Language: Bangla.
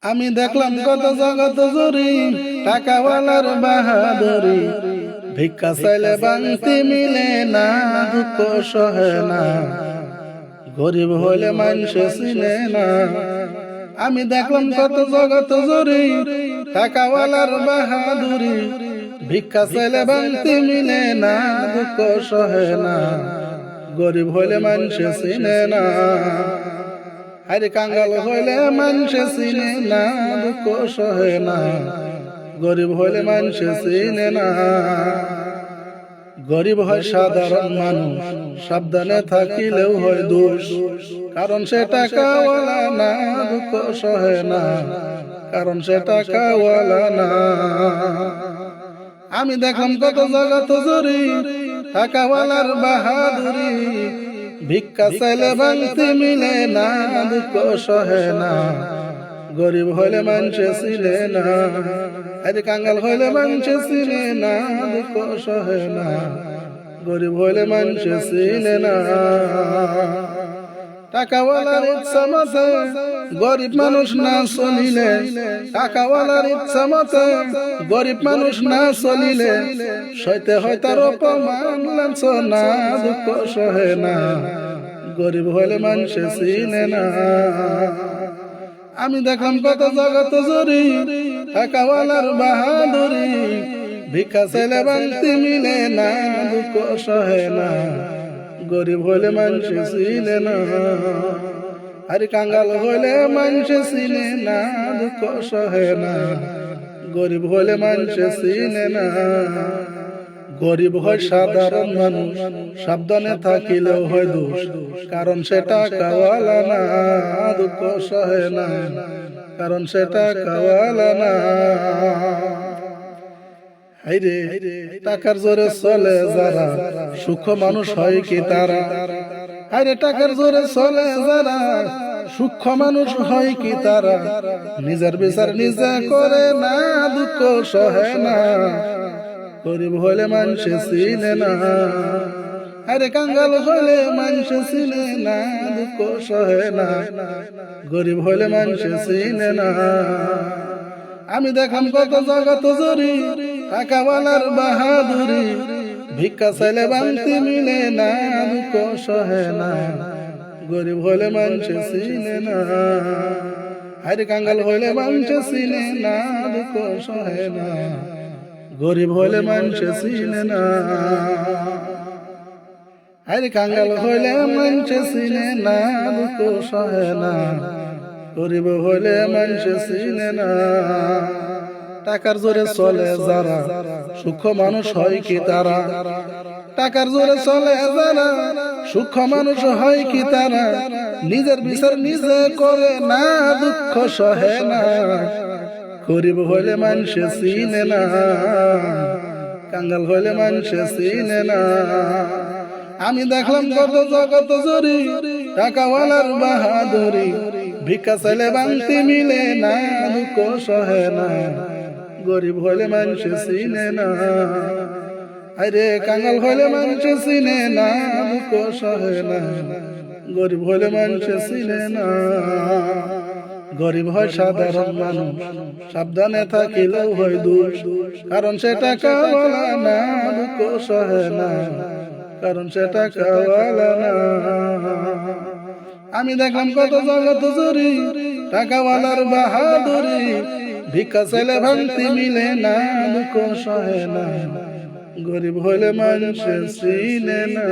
আমি দেখলাম কত জগত জুড়ি টাকাওয়ালার বাহাদুরি, ভিক্ষা চাইলে বাংতি মিলে না, দুঃখ সহে না, গরিব হইলে মানুষে চিনে না। আমি দেখলাম কত জগত জুড়ি টাকাওয়ালার বাহাদুরি, ভিক্ষা চাইলে বাংতি মিলে না, দুঃখ সহে না, গরিব হইলে মানুষে চিনে না। আরে কাঙ্গাল হইলে মানুষে চিনে না, দুঃখ সহে না, গরিব হইলে মানুষে চিনে না। গরিব হয় সাধারণ মানুষ, সাবধানে থাকিলেও হয় দোষ, কারণ সে টাকাওয়ালা না, দুঃখ সহে না, কারণ সে টাকাওয়ালা না। আমি দেখলাম কত জগত জুড়ি টাকাওয়ালার বাহাদুরি, ভিক্ষা চাইলে বাংতি মিলে না, দুঃখ সহে না, গরিব হইলে মানুষে চিনে না। আরে কাঙ্গাল হইলে মানুষে চিনে না, দুঃখ সহে না, গরিব হইলে মানুষে চিনে না। টাকাওয়ালার ইচ্ছা মতে গরিব মানুষ না চলিলে, টাকাওয়ালার ইচ্ছা মতে গরিব মানুষ না চলিলে, সইতে হয় তার অপমান লাঞ্ছনা, দুঃখ সহে না, গরিব হইলে মানুষে চিনে না। আমি দেখলাম কত জগত জুড়ি টাকাওয়ালার বাহাদুরি, ভিক্ষা চাইলে বাংতি মিলে না, দুঃখ সহে না, গরিব হইলে মানুষে চিনে না। আরে কাঙ্গাল হইলে মানুষে চিনে না, দুঃখ সহে না, গরিব হইলে মানুষে চিনে না। গরিব হয় সাধারণ মানুষ, সাবধানে থাকিলেও হয় দোষ, কারণ সে টাকাওয়ালা না, দুঃখ সহে না, কারণ সে টাকাওয়ালা না। হাইরে টাকার জোরে চলে যারা, সুখ মানুষ হয় কি তারা? হাইরে টাকার জোরে চলে যারা, সুখ মানুষ হয় কি তারা? নিজের বিচার নিজে করে না, দুঃখ সহে না, গরিব হইলে মানুষে চিনে না। আরে কাঙ্গাল হইলে মানুষে চিনে না, দুঃখ সহে না, গরিব হইলে মানুষে চিনে না। আমি দেখলাম কত জগত জুড়ি টাকাওয়ালার বাহাদুরি, ভিক্ষা চাইলে বাংতি মিলে না, দুঃখ সহে না, গরিব হইলে মানুষে চিনে না। আরে কাঙ্গাল হইলে মানুষে চিনে না, দুঃখ সহে না, গরিব হইলে মানুষে চিনে না। আরে কাঙ্গাল হইলে মানুষে চিনে না, দুঃখ সহে না, গরিব হইলে মানুষে চিনে না। টাকার জোরে চলে যারা, সুখ মানুষ হয় কি তারা? টাকার জোরে চলে যারা, সুখ মানুষ হয় কি তারা? নিজের বিচার নিজে করে না, দুঃখ সহে না, গরিব হইলে মানুষে চিনে না, কাঙ্গাল হইলে মানুষে চিনে না। আমি দেখলাম কত জগত জুড়ি টাকাওয়ালার বাহাদুরি, ভিক্ষা চাইলে বাংতি মিলে না, দুঃখ সহে না, গরিব হইলে মানুষে চিনে না। আরে কাঙ্গাল হইলে মানুষে চিনে না, দুঃখ সহে না, গরিব হইলে মানুষে চিনে না। গরিব হয় সাধারণ মানুষ, সাবধানে থাকিলেও হয় দোষ, কারণ সে টাকাওয়ালা না, দুঃখ সহে না, কারণ সে টাকাওয়ালা না। আমি দেখলাম কত জগত জুড়ি টাকাওয়ালার বাহাদুরি, ভিক্ষা চাইলে ভাঙতি মিলে না, দুঃখ সহে না, গরিব হইলে মানুষে চিনে না।